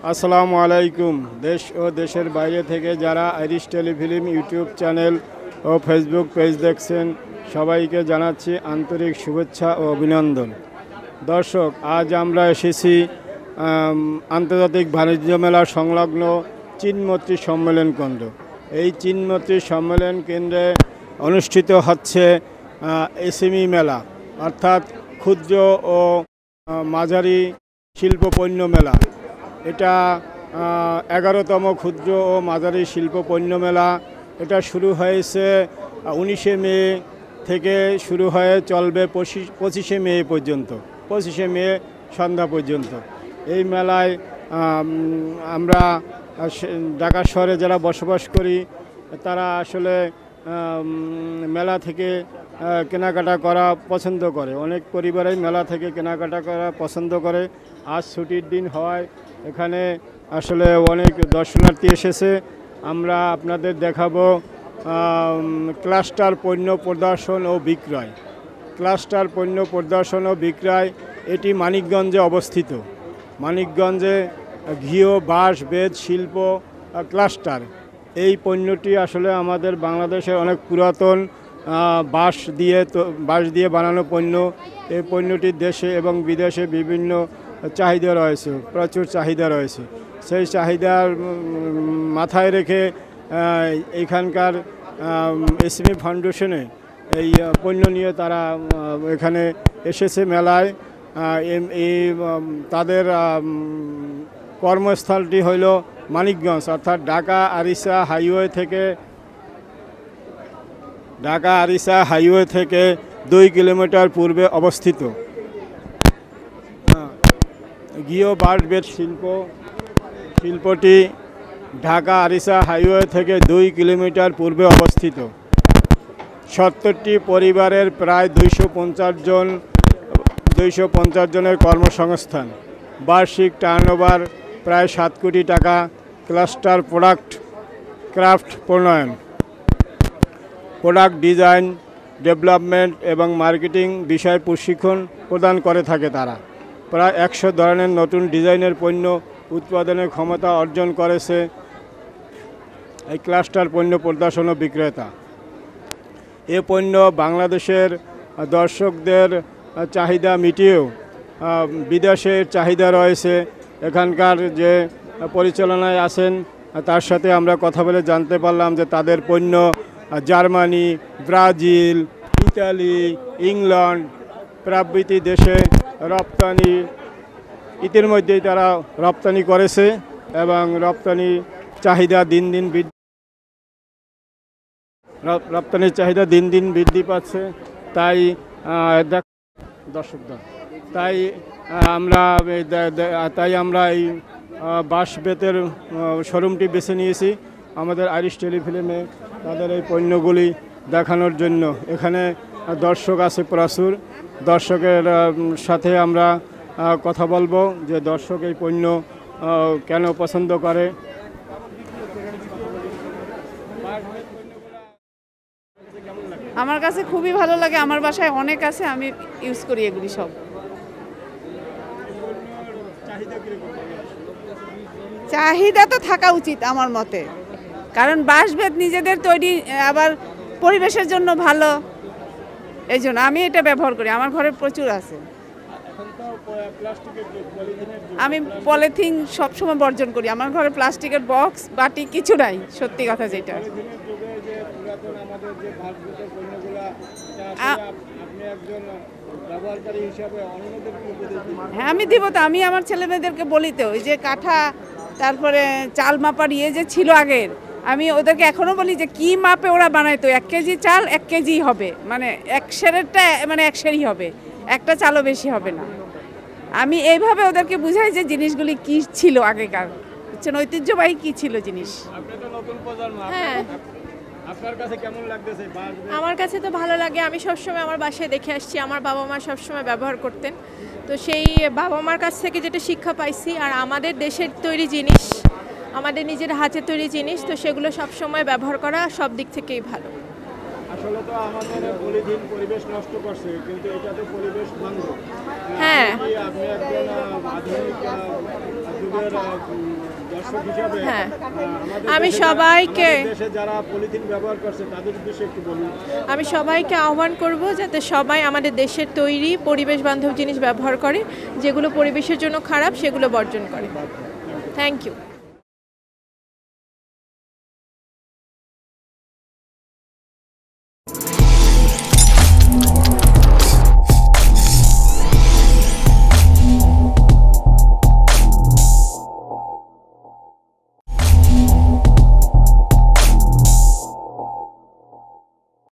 আসসালামু আলাইকুম। দেশ ও দেশের বাইরে থেকে যারা আইরিশ টেলিফিল্ম ইউটিউব চ্যানেল ও ফেসবুক পেজ দেখছেন সবাইকে জানাচ্ছি আন্তরিক শুভেচ্ছা ও অভিনন্দন। দর্শক, আজ আমরা এসেছি আন্তর্জাতিক বাণিজ্য মেলা সংলগ্ন চীনমৈত্রী সম্মেলন কেন্দ্র। এই চীনমৈত্রী সম্মেলন কেন্দ্রে অনুষ্ঠিত হচ্ছে এসএমই মেলা, অর্থাৎ ক্ষুদ্র ও মাঝারি শিল্প পণ্য মেলা। এটা 11তম ক্ষুদ্র ও মাঝারি শিল্প পণ্য মেলা। এটা শুরু হয়েছে 19শে মে থেকে শুরু হয়ে চলবে 25শে মে পর্যন্ত, 25শে মে সন্ধ্যা পর্যন্ত। এই মেলায় আমরা ঢাকা শহরে যারা বসবাস করি তারা আসলে মেলা থেকে কেনাকাটা করা পছন্দ করে। অনেক পরিবারেই মেলা থেকে কেনাকাটা করা পছন্দ করে। আজ ছুটির দিন হওয়ায় এখানে আসলে অনেক দর্শনার্থী এসেছে। আমরা আপনাদের দেখাবো ক্লাস্টার পণ্য প্রদর্শন ও বিক্রয়। ক্লাস্টার পণ্য প্রদর্শন ও বিক্রয় এটি মানিকগঞ্জে অবস্থিত। মানিকগঞ্জে ঘিও বাঁশ বেত শিল্প ক্লাস্টার, এই পণ্যটি আসলে আমাদের বাংলাদেশের অনেক পুরাতন বাঁশ দিয়ে বানানো পণ্য। এই পণ্যটির দেশে এবং বিদেশে বিভিন্ন চাহিদা রয়েছে, প্রচুর চাহিদা রয়েছে। সেই চাহিদার মাথায় রেখে এইখানকার এসএমই ফাউন্ডেশনে এই পণ্য নিয়ে তারা এখানে এসেছে মেলায়। তাদের কর্মস্থলটি হইল মানিকগঞ্জ, অর্থাৎ ঢাকা আরিচা হাইওয়ে থেকে 2 কিলোমিটার পূর্বে অবস্থিত। ঘিও বাঁশ বেত শিল্পটি ঢাকা আরিচা হাইওয়ে থেকে 2 কিলোমিটার পূর্বে অবস্থিত। 70টি পরিবারের প্রায় 250 জনের কর্মসংস্থান। বার্ষিক টার্নওভার প্রায় 7 কোটি টাকা। ক্লাস্টার ক্রাফট প্রণয়ন, প্রোডাক্ট ডিজাইন, ডেভেলপমেন্ট এবং মার্কেটিং বিষয়ে প্রশিক্ষণ প্রদান করে থাকে তারা। প্রায় 100 ধরনের নতুন ডিজাইনের পণ্য উৎপাদনের ক্ষমতা অর্জন করেছে এই ক্লাস্টার পণ্য প্রদর্শন ও বিক্রেতা। এ পণ্য বাংলাদেশের দর্শকদের চাহিদা মিটিয়েও বিদেশের চাহিদা রয়েছে। এখানকার যে পরিচালনায় আছেন তার সাথে আমরা কথা বলে জানতে পারলাম যে তাদের পণ্য জার্মানি, ব্রাজিল, ইতালি, ইংল্যান্ড প্রভৃতি দেশে রপ্তানি ইতিমধ্যেই তারা রপ্তানি করেছে এবং রপ্তানির চাহিদা দিন দিন বৃদ্ধি পাচ্ছে। তাই দর্শকরা আমরা এই বাঁশ বেতের শোরুমটি বেছে নিয়েছি আমাদের আইরিশ টেলিফিল্মে তাদের এই পণ্যগুলি দেখানোর জন্য। এখানে দর্শক আছে প্রচুর। দর্শকের সাথে আমরা কথা বলবো যে দর্শক এই পণ্য কেন পছন্দ করে। আমার কাছে খুবই ভালো লাগে। আমার বাসায় অনেক আছে, আমি ইউজ করি এগুলি সব। চাহিদা তো থাকা উচিত আমার মতে, কারণ বাঁশ বেত নিজেদের তৈরি, আবার পরিবেশের জন্য ভালো। এই জন্য আমি এটা ব্যবহার করি। আমার ঘরে প্রচুর আছে। আমি পলিথিন সবসময় বর্জন করি। আমার ঘরে প্লাস্টিকের বক্স বাটি কিছু নাই, সত্যি কথা যেটা। হ্যাঁ, আমি দিব তো। আমি আমার ছেলে মেয়েদেরকে বলি তো, ওই যে কাঠা, তারপরে চাল মাপার যে ছিল আগের, আমি ওদেরকে এখনো বলি যে কি মাপে ওরা বানাইতো। 1 কেজি চাল 1 কেজি হবে, মানে 1 সেরেরটা মানে 1 সেরই হবে, একটা চালও বেশি হবে না। আমি এইভাবে ওদেরকে বুঝাই যে জিনিসগুলি কি ছিল আগেকার, বুঝছেন, ঐতিহ্যবাহী কি ছিল জিনিস। হ্যাঁ, আপনার কাছে কেমন লাগতেছে? আমার কাছে তো ভালো লাগে। আমি সবসময় আমার বাসায় দেখে আসছি, আমার বাবা মা সবসময় ব্যবহার করতেন। তো সেই বাবা মার কাছ থেকে যেটা শিক্ষা পাইছি, আর আমাদের দেশের তৈরি জিনিস, আমাদের নিজের হাতে তৈরি জিনিস, তো সেগুলো সবসময় ব্যবহার করা সব দিক থেকেই ভালো। আসলে তো আমাদের পলিথিন পরিবেশ নষ্ট করছে, কিন্তু এটা তো পরিবেশ বান্ধব। হ্যাঁ। আপনি একজন আধুনিক যুগের দর্শক হিসাবে হ্যাঁ। আমাদের আমি দেশে সবাইকে- আমাদের দেশে যারা পলিথিন ব্যবহার করছে তাদের বিষয়ে একটু বলুন। আমি সবাইকে আহ্বান করব যাতে সবাই আমাদের দেশের তৈরি পরিবেশ বান্ধব জিনিস ব্যবহার করে, যেগুলো পরিবেশের জন্য খারাপ সেগুলো বর্জন করে। Thank you.